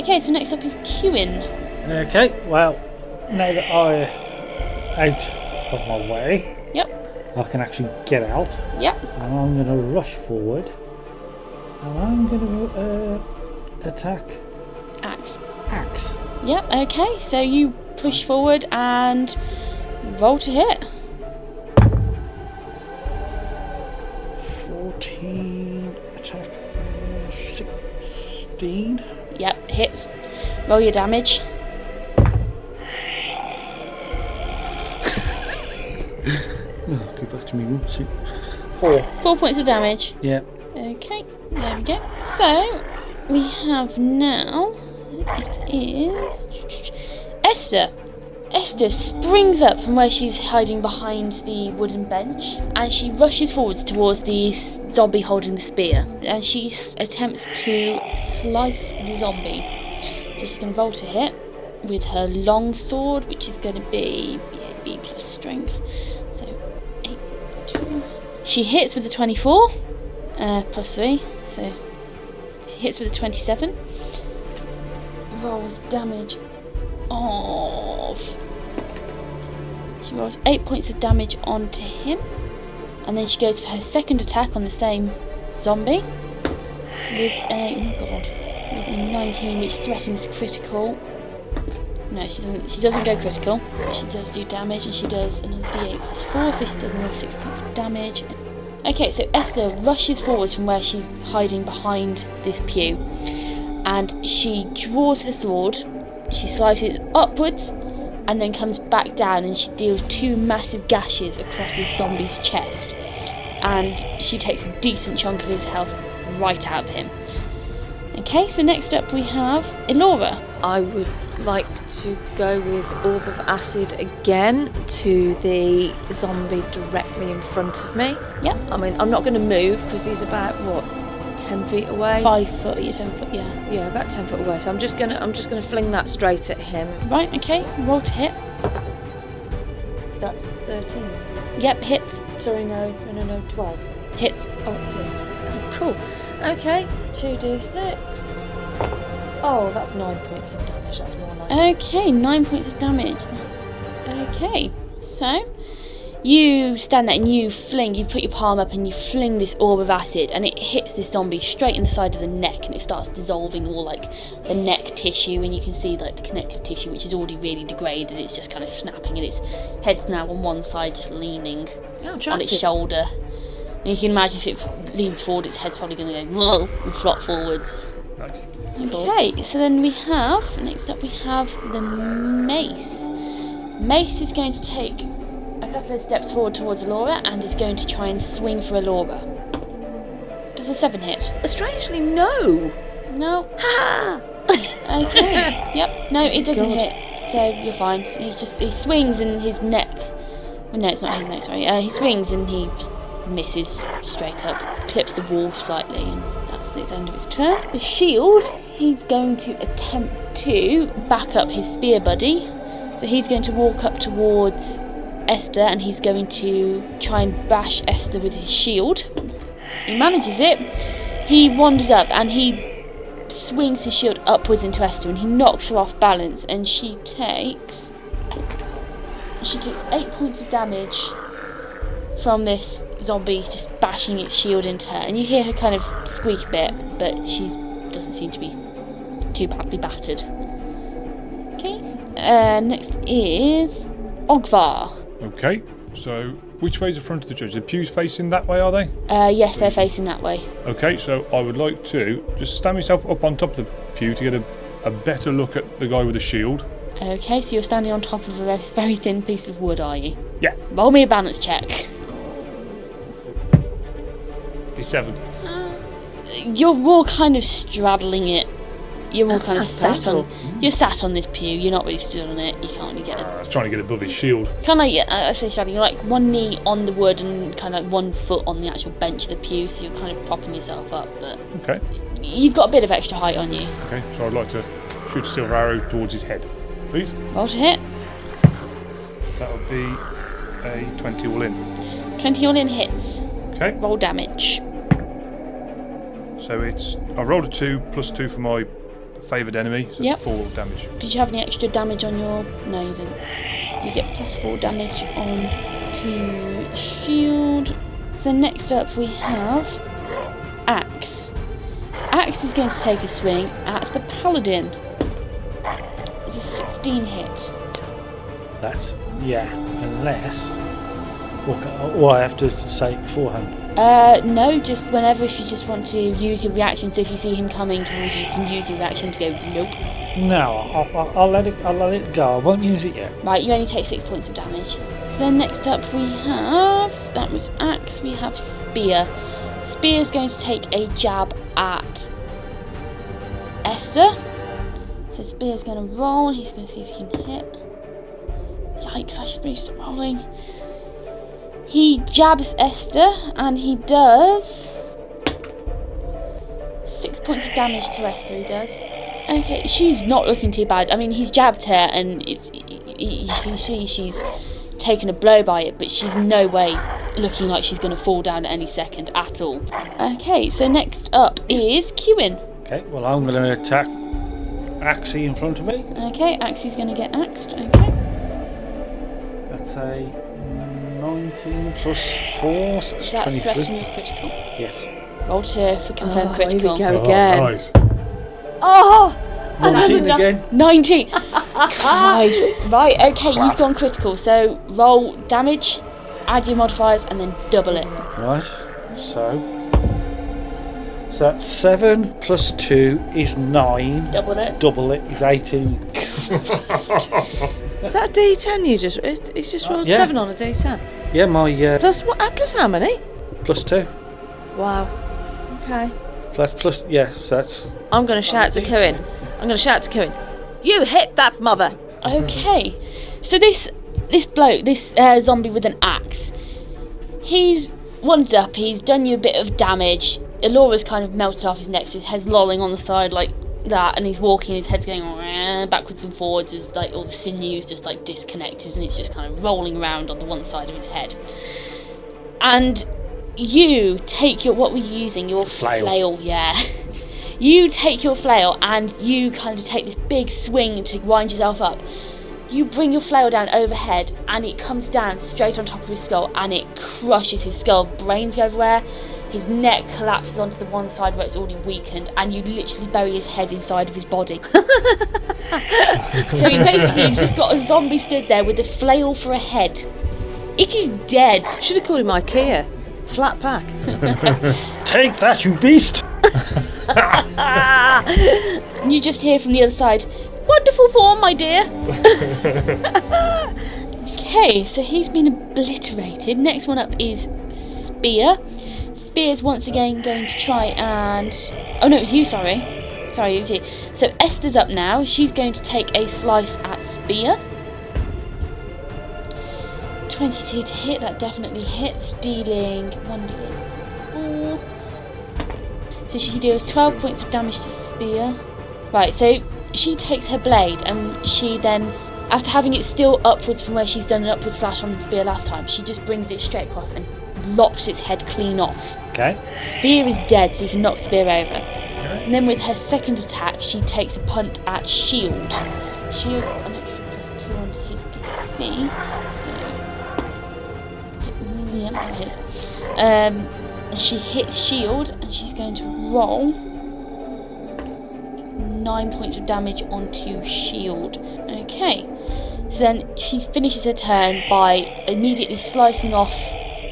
Okay, so next up is Cuin. Okay, well, now that I'm out of my way, Yep. I can actually get out. Yep. And I'm going to rush forward. And I'm going to attack Axe. Axe. Yep, okay, so you push forward and roll to hit. 14 attack 16. Yep, hits. Roll your damage. Oh, go back to me once. 4. 4 points of damage. Yeah. Okay, there we go. So, we have now, it is Esther. Esther springs up from where she's hiding behind the wooden bench and she rushes forwards towards the zombie holding the spear and she attempts to slice the zombie. So she's going to roll to hit with her long sword, which is going to be B plus strength. So 8 plus 2. She hits with a 24 plus 3. So she hits with a 27. Rolls damage of... She rolls 8 points of damage onto him. And then she goes for her second attack on the same zombie. With a... Oh god. With a 19, which threatens critical. No, she doesn't go critical. But she does do damage, and she does another d8 plus 4, so she does another 6 points of damage. Okay, so Esther rushes forwards from where she's hiding behind this pew. And she draws her sword, she slices upwards, and then comes back down and she deals 2 massive gashes across this zombie's chest. And she takes a decent chunk of his health right out of him. Okay, so next up we have Elora. I would like to go with Orb of Acid again to the zombie directly in front of me. Yep. I mean, I'm not going to move because he's about, 10 feet away? 5 foot, you're 10 foot, yeah. Yeah, about 10 foot away. So I'm just gonna fling that straight at him. Right, okay, roll to hit. That's 13. Yep, hits. Sorry, no, 12. Hits. Oh, yes. Oh, cool. Okay, 2d6. Oh, that's 9 points of damage. That's more like. Okay, 9 points of damage. Okay, so you stand there and you put your palm up and you fling this orb of acid and it hits this zombie straight in the side of the neck and it starts dissolving all like the neck tissue and you can see like the connective tissue which is already really degraded. It's just kind of snapping and its head's now on one side just leaning on its shoulder. And you can imagine if it leans forward, its head's probably going to go whoa and flop forwards. Nice. Okay, so then next up we have the Mace. Mace is going to take a couple of steps forward towards Elora and is going to try and swing for Elora. Does the 7 hit? Strangely, no. No. Ha! Okay. Yep. No, it doesn't hit. So you're fine. He swings and his neck. Well, no, it's not his neck. Sorry. He swings and he just misses straight up, clips the wall slightly, and that's the end of his turn. The shield. He's going to attempt to back up his spear buddy. So he's going to walk up towards Esther and he's going to try and bash Esther with his shield. He manages it. He wanders up and he swings his shield upwards into Esther and he knocks her off balance and she takes 8 points of damage from this zombie just bashing its shield into her, and you hear her kind of squeak a bit, but she doesn't seem to be too badly battered. Okay, next is Ogvar. Okay, so which way is the front of the church? The pews facing that way, are they? Yes, they're facing that way. Okay, so I would like to just stand myself up on top of the pew to get a better look at the guy with the shield. Okay, so you're standing on top of a very thin piece of wood, are you? Yeah. Roll me a balance check. It's 7. You're more kind of straddling it You're all That's- kind of that's sat on. painful. You're sat on this pew. You're not really stood on it. You can't really get it. I was trying to get above his shield. Kind of like, I say straddling. You're like one knee on the wood and kind of like 1 foot on the actual bench of the pew, so you're kind of propping yourself up. But Okay. you've got a bit of extra height on you. Okay. So I'd like to shoot a silver arrow towards his head, please. Roll to hit. That would be a 20 all in. 20 all in hits. Okay. Roll damage. So I rolled a 2 plus 2 for my favoured enemy, so Yep. it's 4 damage. Did you have any extra damage on your... No, you didn't. You get +4 damage on to shield. So next up we have Axe. Axe is going to take a swing at the Paladin. It's a 16 hit. That's, yeah, unless... Or I have to say it beforehand. No, just whenever, if you just want to use your reaction. So if you see him coming towards you, you can use your reaction to go, nope. No, I'll let it go. I won't use it yet. Right, you only take 6 points of damage. So then next up we have, that was Axe, we have Spear. Spear's going to take a jab at Esther. So Spear's going to roll, and he's going to see if he can hit. Yikes, I should really stop rolling. He jabs Esther, and he does 6 points of damage to Esther, he does. Okay, she's not looking too bad. I mean, he's jabbed her, and you can see she's taken a blow by it, but she's no way looking like she's going to fall down at any second at all. Okay, so next up is Cuin. Okay, well, I'm going to attack Axie in front of me. Okay, Axie's going to get axed. Okay. That's a 19 plus 4, so Is that's that 23. threatening or critical? Yes. Roll to for confirmed Oh, critical. here we go again. nice. Oh! 19 again. 19! Christ. Right, okay, you've gone critical. So roll damage, add your modifiers, and then double it. Right, so that's 7 plus 2 is 9. Double it. Double it is 18. Is that a D10 you just... It's just rolled Yeah. 7 on a D10. Yeah, my Plus what? Plus how many? plus 2. Wow. Okay. That's plus, yes, that's... I'm going to shout to Cuin. I'm going to shout to Cuin. You hit that mother! Okay, so this bloke, this zombie with an axe, he's wandered up, he's done you a bit of damage. Elora's kind of melted off his neck, so his head's lolling on the side like that, and he's walking, his head's going backwards and forwards as like all the sinews just like disconnected, and it's just kind of rolling around on the one side of his head. And you take your, what were you using? Your flail, yeah. You take your flail and you kind of take this big swing to wind yourself up. You bring your flail down overhead and it comes down straight on top of his skull and it crushes his skull. Brains go everywhere. His neck collapses onto the one side where it's already weakened, and you literally bury his head inside of his body. So basically you've just got a zombie stood there with a flail for a head. It is dead. Should have called him IKEA. Flat pack. Take that, you beast! And you just hear from the other side, wonderful form, my dear. Okay, so he's been obliterated. Next one up is Spear. Spear's once again going to try and... Oh no, it was you, sorry. Sorry, it was you. So Esther's up now. She's going to take a slice at Spear. 22 to hit, that definitely hits, dealing 1d8 plus 4. So she deals 12 points of damage to Spear. Right, so she takes her blade and she then, after having it still upwards from where she's done an upward slash on the spear last time, she just brings it straight across and lops its head clean off. Okay. Spear is dead, so you can knock Spear over. And then with her second attack, she takes a punt at Shield. Shield got an extra +2 onto his AC, so... yeah, that is. And she hits Shield, and she's going to roll 9 points of damage onto Shield. Okay, so then she finishes her turn by immediately slicing off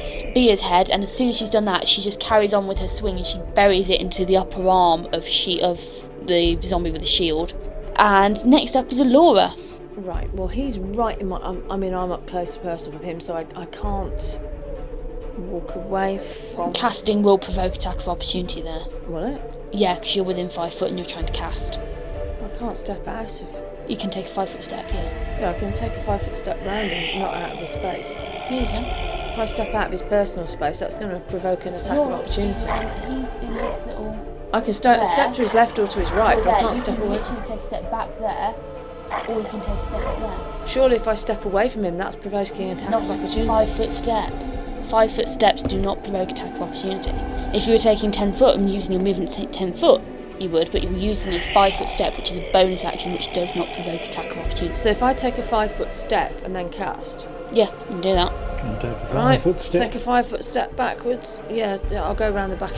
Spear's head, and as soon as she's done that, she just carries on with her swing and she buries it into the upper arm of the zombie with the shield. And next up is Elora. Right, well, he's right in my... I'm up close to personal with him, so I can't walk away from... Casting will provoke attack of opportunity there. Will it? Yeah, because you're within 5 foot and you're trying to cast. can't step out of... You can take a 5-foot step, yeah. Yeah, I can take a 5-foot step round and not out of his space. Yeah, you can. If I step out of his personal space, that's going to provoke an attack of opportunity. He's in this little... I can step to his left or to his right, but I can't step away. You can literally take a step back there, or you can take a step up there. Surely if I step away from him, that's provoking an attack of opportunity. 5-foot step. 5-foot steps do not provoke attack of opportunity. If you were taking 10 foot and using your movement to take 10 foot, you would, but you're using a 5-foot step, which is a bonus action which does not provoke attack of opportunity. So if I take a 5-foot step and then cast... Yeah, you can do that. And take a Right, 5-foot step. take a 5-foot step backwards. Yeah, I'll go around the back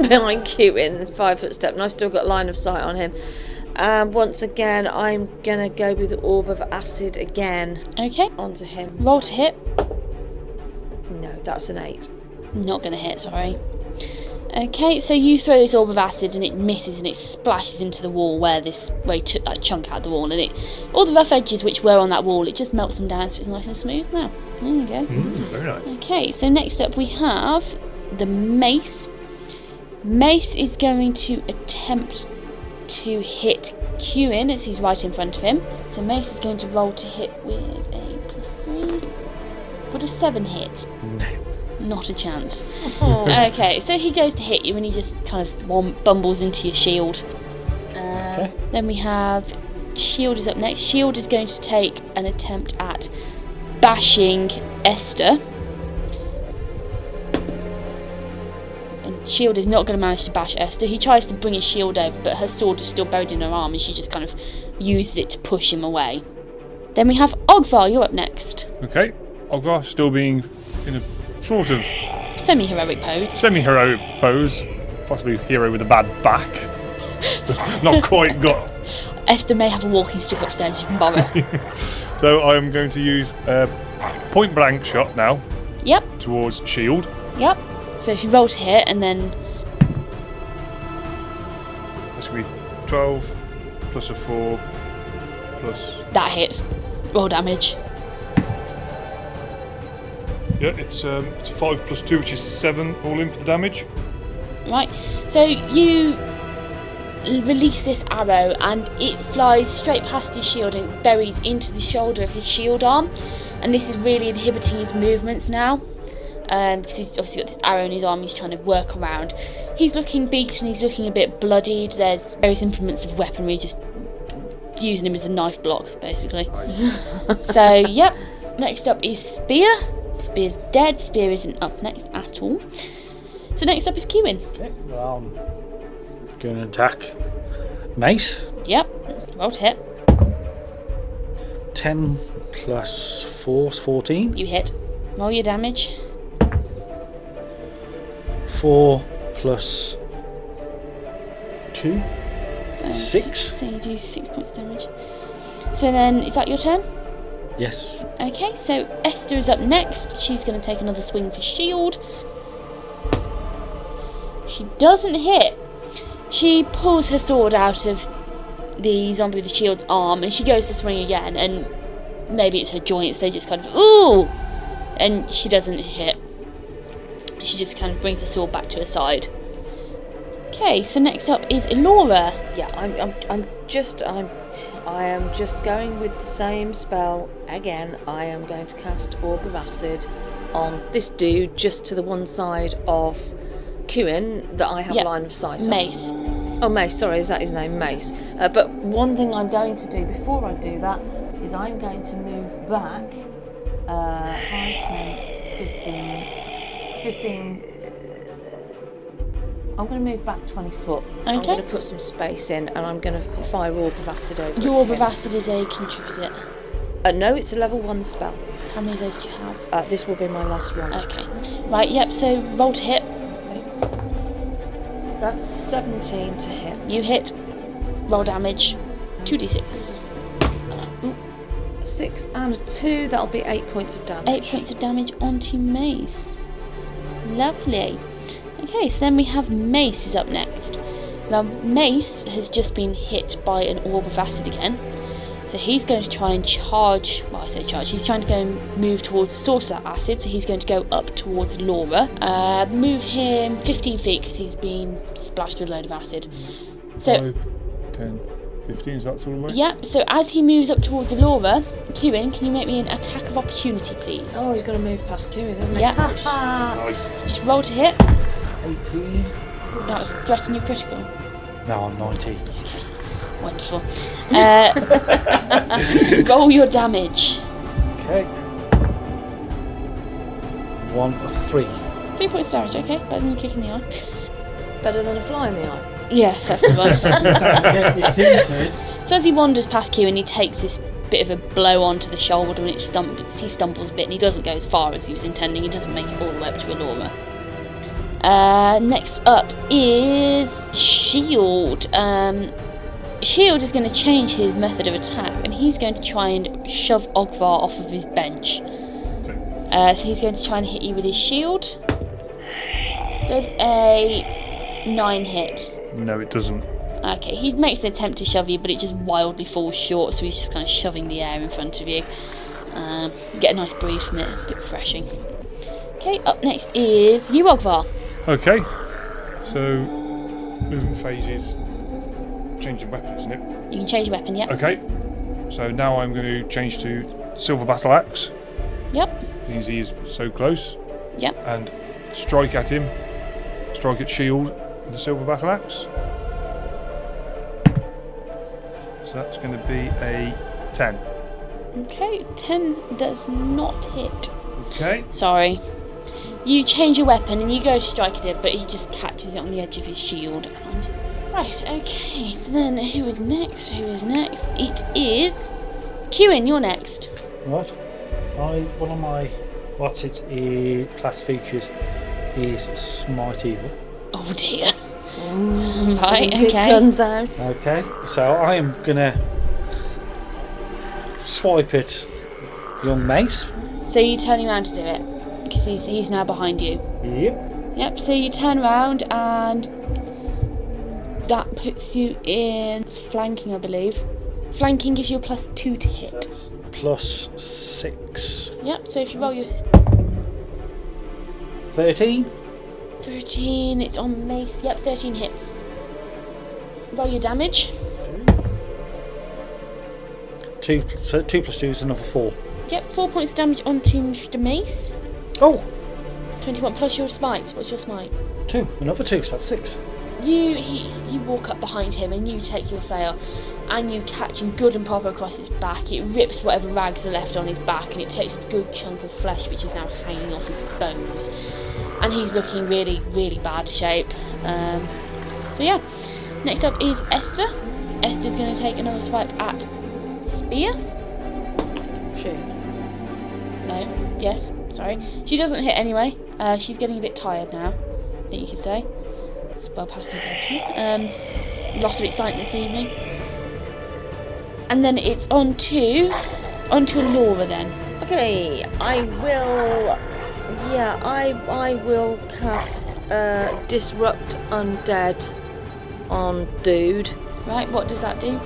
behind Cuin, 5-foot step, and I've still got line of sight on him. And once again, I'm going to go with the Orb of Acid again. Okay. Onto him. Roll to hit. No, that's an 8. Not going to hit, sorry. Okay, so you throw this Orb of Acid and it misses and it splashes into the wall where he took that chunk out of the wall, and all the rough edges which were on that wall, it just melts them down so it's nice and smooth now. There you go. Very nice. Okay, so next up we have the Mace. Mace is going to attempt to hit Cuin as he's right in front of him. So Mace is going to roll to hit with a +3. Would a 7 hit? No. Not a chance. Oh. Okay, so he goes to hit you and he just kind of bumbles into your shield. Okay. Then we have Shield is up next. Shield is going to take an attempt at bashing Esther. And Shield is not going to manage to bash Esther. He tries to bring his shield over, but her sword is still buried in her arm and she just kind of uses it to push him away. Then we have Ogvar, you're up next. Okay. Ogvar still being in a sort of Semi-heroic pose. semi-heroic pose, possibly hero with a bad back. Not quite got. Esther may have a walking stick upstairs you can borrow. So I'm going to use a point blank shot now Yep, towards shield. yep. So if you roll to hit and then That's going to be 12 plus a 4 plus. that hits. Roll damage. Yeah, it's 5 plus 2, which is 7 all in for the damage. Right, so you release this arrow and it flies straight past his shield and buries into the shoulder of his shield arm, and this is really inhibiting his movements now, because he's obviously got this arrow in his arm he's trying to work around. He's looking beaten, he's looking a bit bloodied, there's various implements of weaponry just using him as a knife block basically. So yep, next up is Spear. Spear's dead, Spear isn't up next at all. So next up is Cumin. Okay, going to attack Mace. Yep, roll to hit. 10 plus 4 is 14. You hit. Roll your damage. 4 plus 2. 6. So you do 6 points damage. So then, is that your turn? Yes. Okay, so Esther is up next. She's going to take another swing for shield. She doesn't hit. She pulls her sword out of the zombie with the shield's arm and she goes to swing again, and maybe it's her joints, they just kind of, ooh! And she doesn't hit. She just kind of brings the sword back to her side. Okay, so next up is Elora. Yeah, I am just going with the same spell again. I am going to cast Orb of Acid on this dude just to the one side of Cuin that I have line of sight on. Mace. Oh, Mace, sorry, is that his name? Mace. But one thing I'm going to do before I do that is I'm going to move back 5, 10, 15. I'm going to move back 20 foot. I'm Okay. going to put some space in and I'm going to fire Orb of Acid over Your at Orb of him. Acid is a cantrip, is it? No, it's a level 1 spell. How many of those do you have? This will be my last one. Okay. Right, yep, so roll to hit. That's 17 to hit. You hit. Roll damage. 2d6. 6 and a 2, that'll be 8 points of damage. 8 points of damage onto Mace. Lovely. Okay, so then we have Mace is up next. Now, Mace has just been hit by an Orb of Acid again. So he's going to try and charge, well I say charge, he's trying to go and move towards the source of that acid, so he's going to go up towards Elora. Move him 15 feet because he's been splashed with a load of acid. So 5, 10, 15, is that sort of way? Yep, so as he moves up towards Elora, Cuin, can you make me an attack of opportunity, please? Oh, he's got to move past Cuin, hasn't he? Yep. Nice. So just roll to hit. 18. That will threaten your critical. No, I'm 19. Wonderful. Roll your damage. Okay. 1 of 3. 3 points of damage, okay? Better than a kick in the eye. Better than a fly in the eye. Yeah, that's the one. It's So as he wanders past Cuin, he takes this bit of a blow onto the shoulder and he stumbles a bit and he doesn't go as far as he was intending. He doesn't make it all the way up to Elora. Next up is Shield. Shield is going to change his method of attack and he's going to try and shove Ogvar off of his bench. So he's going to try and hit you with his shield. Does a 9 hit? No, it doesn't. Okay, he makes an attempt to shove you, but it just wildly falls short, so he's just kind of shoving the air in front of you. You get a nice breeze from it, a bit refreshing. Okay, up next is you, Ogvar. Okay. So, movement phases. Changing weapon, isn't it? You can change your weapon, yep. Okay. So now I'm going to change to Silver Battle Axe. Yep. Means he is so close. Yep. And strike at him. Strike at Shield with the Silver Battle Axe. So that's going to be a 10. Okay, 10 does not hit. Okay. Sorry. You change your weapon and you go to strike at it, but he just catches it on the edge of his shield. And I'm just... Right, okay, so then who is next? It is... Cuin, you're next. Right. One of my class features is Smite Evil. Oh dear. Right, okay. Guns out. Okay, so I am gonna swipe at young Mace. So you turn around to do it, because he's now behind you. Yep. Yep, so you turn around and that puts you in flanking, I believe. Flanking gives you a +2 to hit. Plus 6. Yep, so if you roll your 13. 13, it's on Mace. Yep, 13 hits. Roll your damage. 2 plus 2 is another 4. Yep, 4 points of damage onto Mr. Mace. Oh! 21 plus your smite. What's your smite? 2. Another 2, so that's 6. You walk up behind him and you take your flail and you catch him good and proper across his back. It rips whatever rags are left on his back and it takes a good chunk of flesh which is now hanging off his bones. And he's looking really, really bad shape. So yeah. Next up is Esther. Esther's going to take another swipe at Spear. Shoot. No. Yes. Sorry. She doesn't hit anyway. She's getting a bit tired now, I think you could say. It's well past her bedtime. Lots of excitement this evening. And then it's on to Elora then. Okay, I will. Yeah, I will cast Disrupt Undead on Dude. Right, what does that do?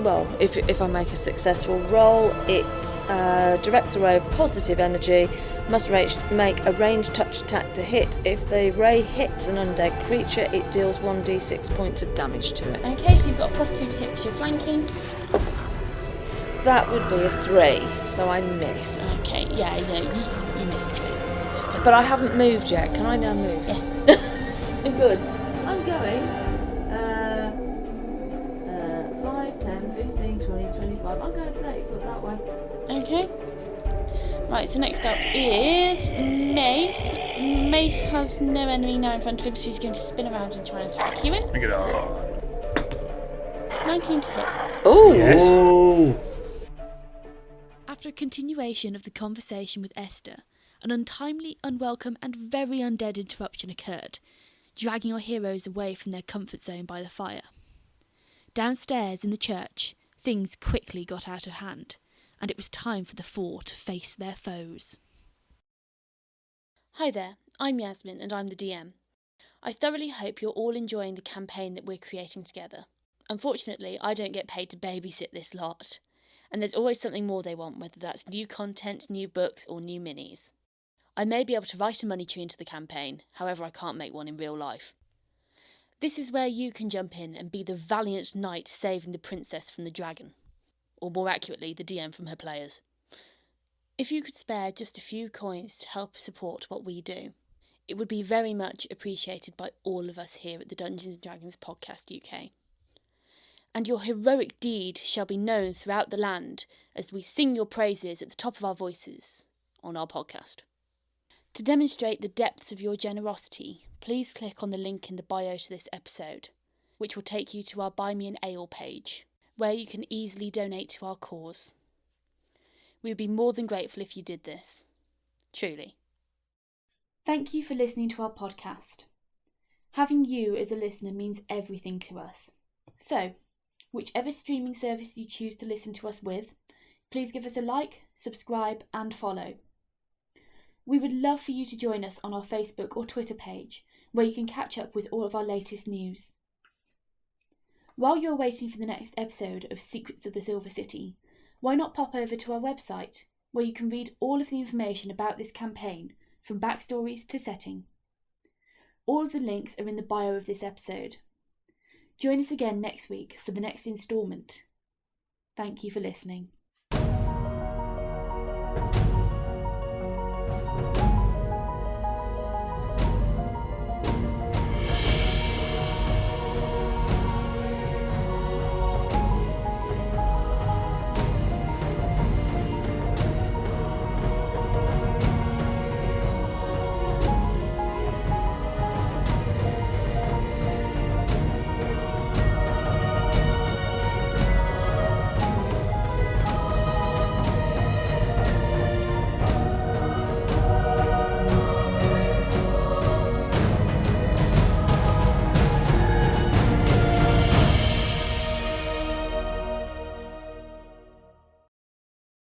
Well, if I make a successful roll, it directs a ray of positive energy, must make a ranged touch attack to hit. If the ray hits an undead creature, it deals 1d6 points of damage to it. Okay, so you've got a +2 to hit because you're flanking. That would be a 3, so I miss. Okay, yeah, you missed it. It's just gonna- But I haven't moved yet. Can I now move? Yes. Good. I'm going 5, 10, 15, 20, 25. I'm going 30 foot that way. Okay. Right, so next up is Mace. Mace has no enemy now in front of him, so he's going to spin around and try and attack Cumin. Bring it on. 19 to hit. Oh! Yes. After a continuation of the conversation with Esther, an untimely, unwelcome and very undead interruption occurred, dragging our heroes away from their comfort zone by the fire. Downstairs in the church, things quickly got out of hand, and it was time for the four to face their foes. Hi there, I'm Yazmin and I'm the DM. I thoroughly hope you're all enjoying the campaign that we're creating together. Unfortunately, I don't get paid to babysit this lot, and there's always something more they want, whether that's new content, new books, or new minis. I may be able to write a money tree into the campaign, however I can't make one in real life. This is where you can jump in and be the valiant knight saving the princess from the dragon. Or more accurately, the DM from her players. If you could spare just a few coins to help support what we do, it would be very much appreciated by all of us here at the Dungeons & Dragons Podcast UK. And your heroic deed shall be known throughout the land as we sing your praises at the top of our voices on our podcast. To demonstrate the depths of your generosity, please click on the link in the bio to this episode, which will take you to our Buy Me an Ale page, where you can easily donate to our cause. We would be more than grateful if you did this. Truly. Thank you for listening to our podcast. Having you as a listener means everything to us. So, whichever streaming service you choose to listen to us with, please give us a like, subscribe and follow. We would love for you to join us on our Facebook or Twitter page, where you can catch up with all of our latest news. While you're waiting for the next episode of Secrets of the Silver City, why not pop over to our website, where you can read all of the information about this campaign, from backstories to setting. All of the links are in the bio of this episode. Join us again next week for the next instalment. Thank you for listening.